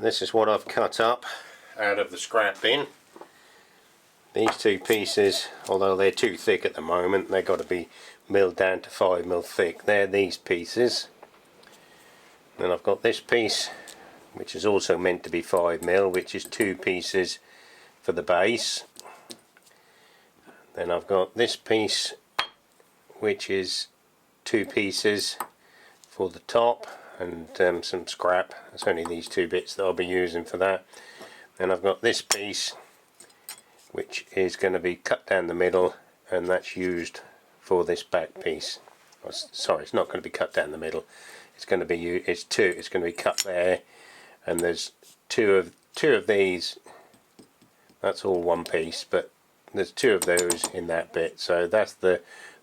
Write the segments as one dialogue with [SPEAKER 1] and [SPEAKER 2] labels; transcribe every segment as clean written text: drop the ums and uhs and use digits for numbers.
[SPEAKER 1] this is what I've cut up out of the scrap bin. These two pieces, although they're too thick at the moment, they've got to be milled down to 5mm thick. They're these pieces. Then I've got this piece, which is also meant to be 5mm, which is 2 pieces for the base. Then I've got this piece, which is 2 pieces for the top, and some scrap. It's only these 2 bits that I'll be using for that. Then I've got this piece, which is going to be cut down the middle, and that's used for this back piece. Oh, sorry, it's not going to be cut down the middle. It's going to be it's going to be cut there, and there's two of these. That's all one piece, but there's 2 of those in that bit. So that's the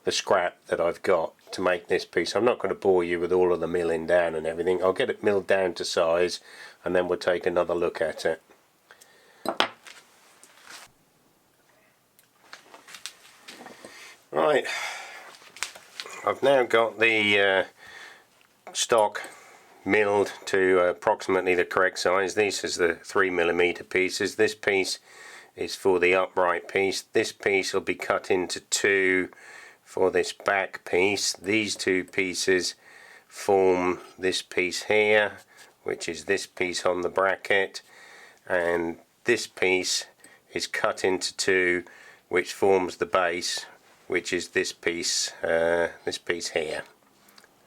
[SPEAKER 1] scrap that I've got to make this piece. I'm not going to bore you with all of the milling down and everything. I'll get it milled down to size, and then we'll take another look at it. Right, I've now got the stock milled to approximately the correct size. This is the 3mm pieces. This piece is for the upright piece. This piece will be cut into 2 for this back piece. These 2 pieces form this piece here, which is this piece on the bracket, and this piece is cut into 2, which forms the base, which is this piece here,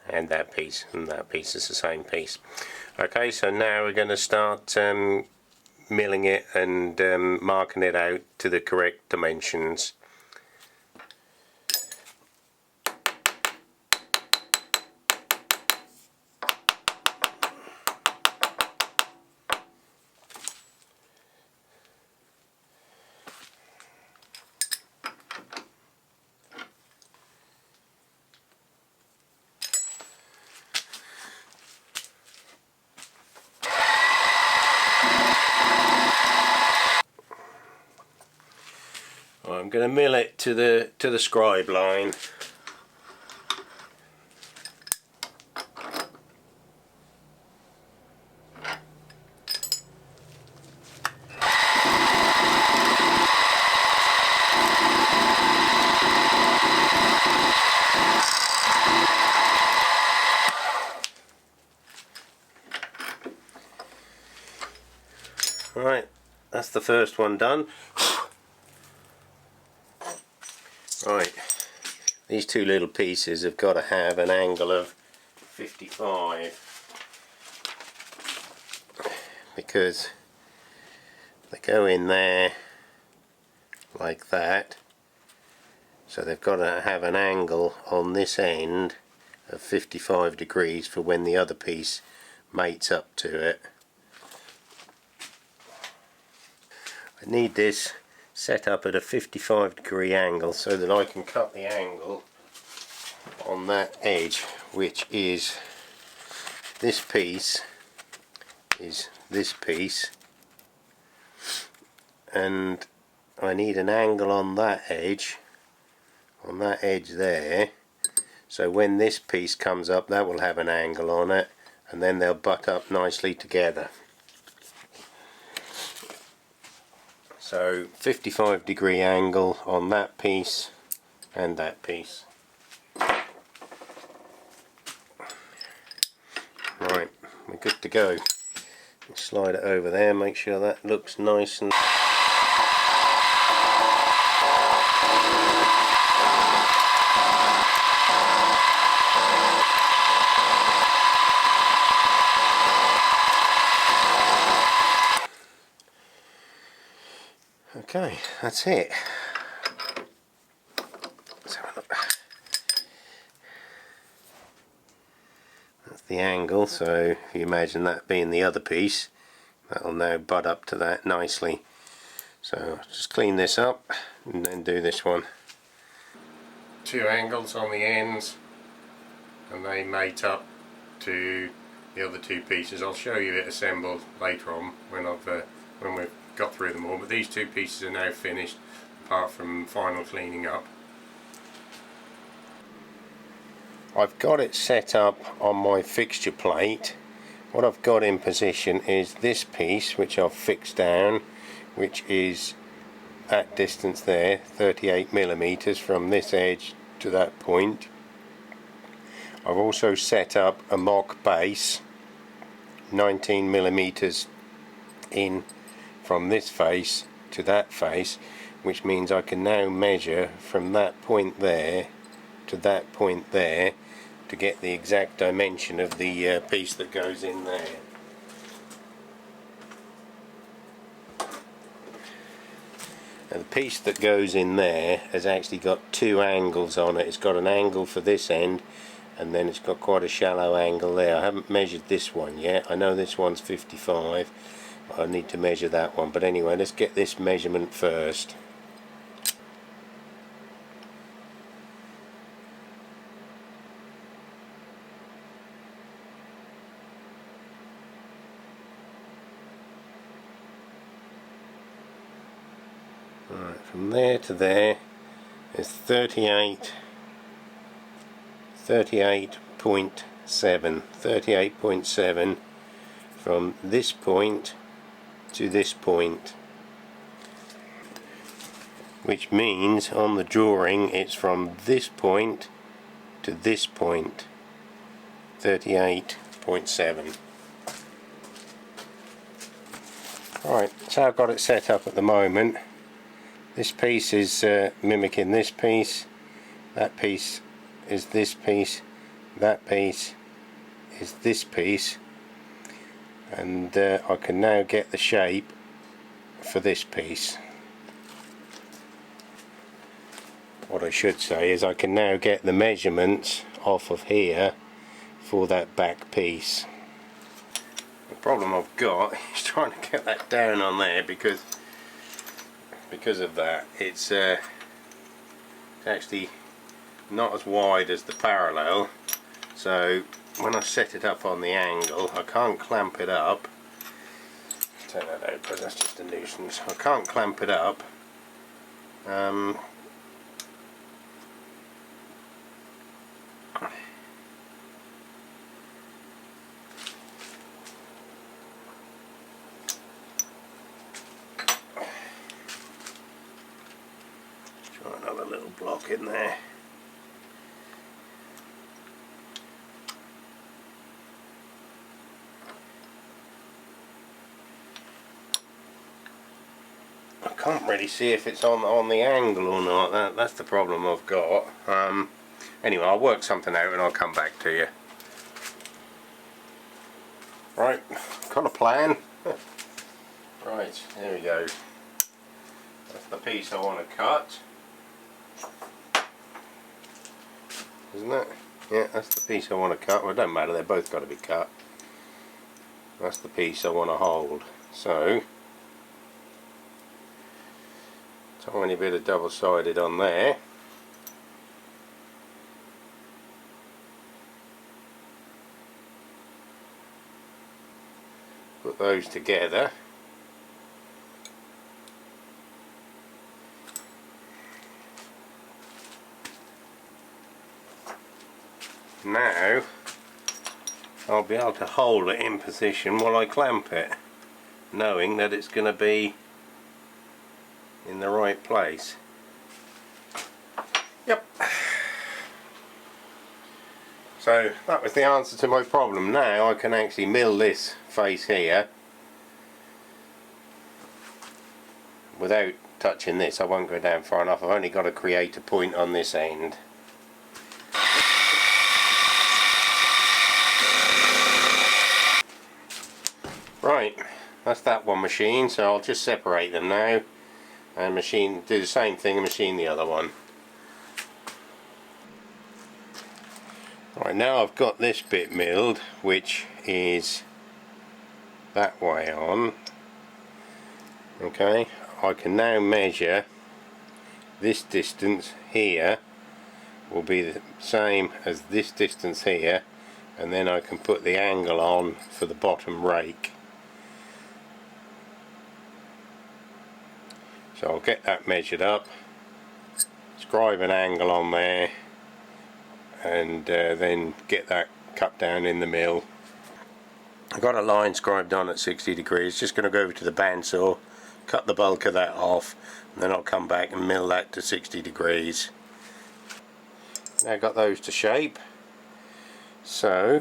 [SPEAKER 1] and that piece is the same piece. Okay, so now we're going to start milling it and marking it out to the correct dimensions. I'm going to mill it to the scribe line. Right, that's the first one done. Right, these 2 little pieces have got to have an angle of 55, because they go in there like that, so they've got to have an angle on this end of 55 degrees for when the other piece mates up to it. I need this set up at a 55-degree angle so that I can cut the angle on that edge, which is this piece, and I need an angle on that edge there, so when this piece comes up, that will have an angle on it, and then they'll butt up nicely together. So 55-degree angle on that piece and that piece. Right, we're good to go. Slide it over there, make sure that looks nice and okay, that's it. Let's have a look. That's the angle, so if you imagine that being the other piece, that'll now butt up to that nicely. So just clean this up and then do this one. 2 angles on the ends, and they mate up to the other 2 pieces. I'll show you it assembled later on when we've got through them all, but these 2 pieces are now finished apart from final cleaning up. I've got it set up on my fixture plate what I've got in position is this piece, which I've fixed down, which is that distance there, 38mm from this edge to that point. I've also set up a mock base, 19mm in from this face to that face, which means I can now measure from that point there to that point there to get the exact dimension of the piece that goes in there. And the piece that goes in there has actually got two angles on it. It's got an angle for this end, and then it's got quite a shallow angle there. I haven't measured this one yet. I know this one's 55. I need to measure that one. But anyway, let's get this measurement first. Right, from there to there is 38.7 from this point to this point, which means on the drawing it's from this point to this point, 38.7. Right, so I've got it set up at the moment. This piece is mimicking this piece, that piece is this piece, that piece is this piece, and I can now get the shape for this piece. What I should say is I can now get the measurements off of here for that back piece. The problem I've got is trying to get that down on there because of that. It's actually not as wide as the parallel, so when I set it up on the angle I can't clamp it up. Take that out because that's just a nuisance. I can't clamp it up. Try another little block in there. I can't really see if it's on the angle or not. That's the problem I've got. Anyway, I'll work something out and I'll come back to you. Right, got a plan. Right, there we go. That's the piece I want to cut. Isn't it? Yeah, that's the piece I want to cut. Well, it don't matter, they've both got to be cut. That's the piece I want to hold. So, tiny bit of double-sided on there. Put those together. Now I'll be able to hold it in position while I clamp it, knowing that it's going to be in the right place. Yep. So that was the answer to my problem. Now I can actually mill this face here without touching this. I won't go down far enough. I've only got to create a point on this end. Right, that's that one machine, so I'll just separate them now and do the same thing and machine the other one. Right, now I've got this bit milled, which is that way on. Okay, I can now measure this distance here will be the same as this distance here, and then I can put the angle on for the bottom rake. So I'll get that measured up, scribe an angle on there, and then get that cut down in the mill. I've got a line scribed on at 60 degrees, just going to go over to the bandsaw, cut the bulk of that off, and then I'll come back and mill that to 60 degrees. Now I've got those to shape, so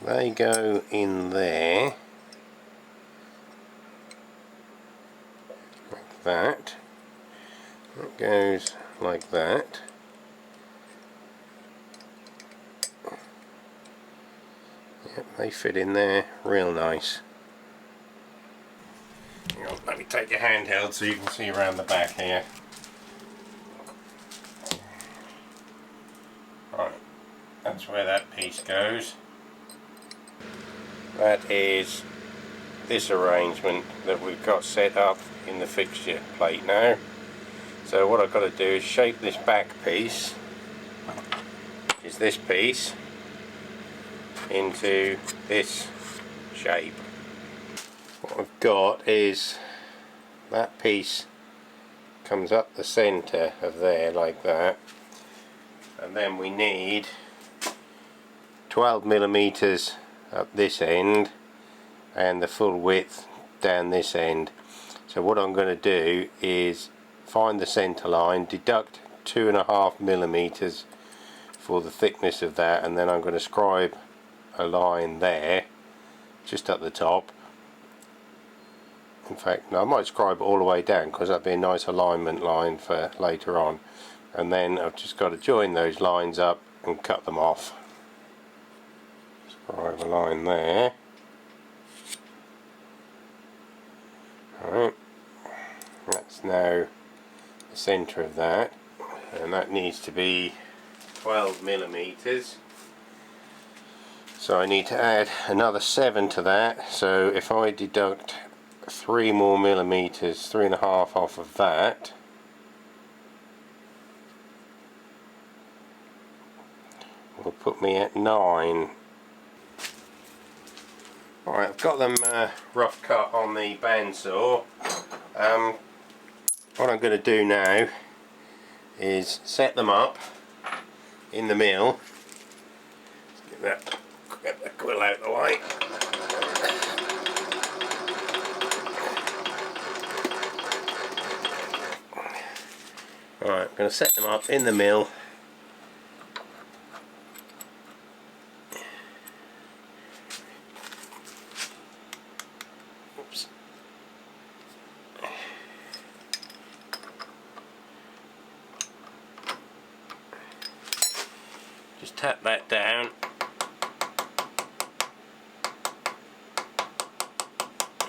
[SPEAKER 1] they go in there, like that. It goes like that. Yep, they fit in there real nice. Hang on, let me take your handheld so you can see around the back here. Right, that's where that piece goes. That is this arrangement that we've got set up in the fixture plate now. So what I've got to do is shape this back piece, which is this piece, into this shape. What I've got is that piece comes up the centre of there like that, and then we need 12mm up this end and the full width down this end. So what I'm going to do is find the centre line, deduct 2.5mm for the thickness of that, and then I'm going to scribe a line there just at the top. In fact, no, I might scribe it all the way down because that'd be a nice alignment line for later on, and then I've just got to join those lines up and cut them off. Scribe a line there. Alright, that's now the centre of that, and that needs to be 12mm. So I need to add another 7 to that, so if I deduct 3 more millimeters, 3.5 off of that, will put me at 9. Alright, I've got them rough cut on the bandsaw. What I'm going to do now is set them up in the mill. Let's get the quill out of the way. Alright, I'm going to set them up in the mill. Oops. Just tap that down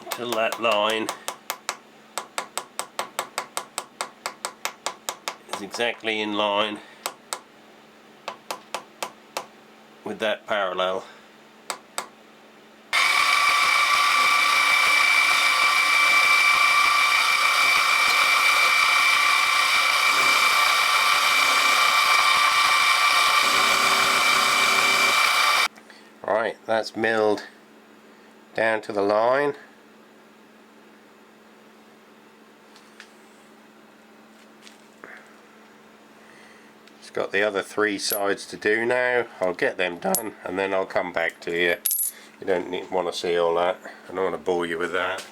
[SPEAKER 1] until that line is exactly in line with that parallel. Right, that's milled down to the line. Just got the other 3 sides to do now. I'll get them done and then I'll come back to you. You don't want to see all that. I don't want to bore you with that.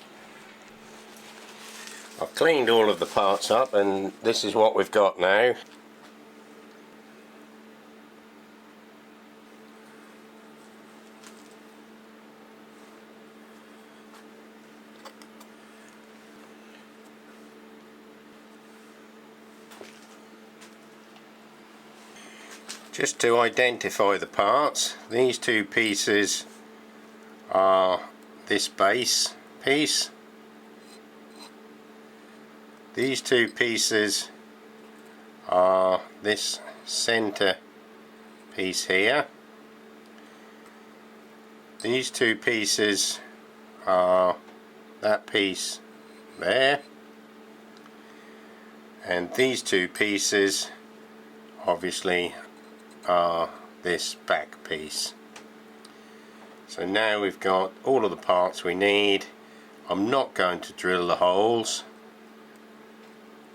[SPEAKER 1] I've cleaned all of the parts up and this is what we've got now. Just to identify the parts, these 2 pieces are this base piece. These 2 pieces are this centre piece here. These 2 pieces are that piece there. And these 2 pieces obviously are this back piece. So now we've got all of the parts we need. I'm not going to drill the holes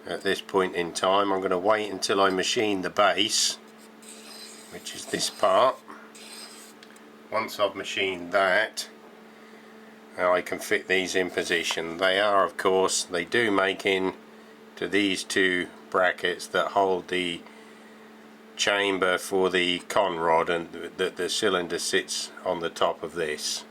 [SPEAKER 1] at this point in time. I'm going to wait until I machine the base, which is this part, once I've machined that, I can fit these in position. They are, of course, they do make in to these two brackets that hold the chamber for the con rod, and the cylinder sits on the top of this.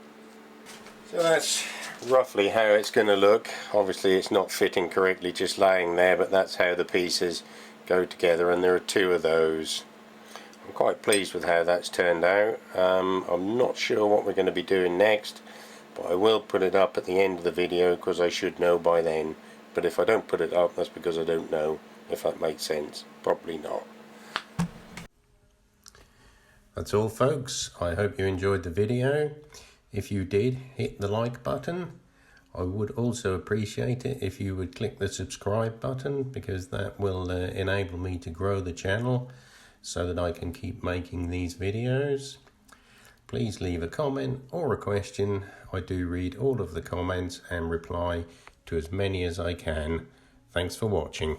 [SPEAKER 1] So that's roughly how it's going to look. Obviously it's not fitting correctly just laying there, but that's how the pieces go together, and there are two of those. I'm quite pleased with how that's turned out. I'm not sure what we're going to be doing next, but I will put it up at the end of the video because I should know by then. But if I don't put it up, that's because I don't know, if that makes sense. Probably not. That's all, folks. I hope you enjoyed the video. If you did, hit the like button. I would also appreciate it if you would click the subscribe button, because that will enable me to grow the channel so that I can keep making these videos. Please leave a comment or a question. I do read all of the comments and reply to as many as I can. Thanks for watching.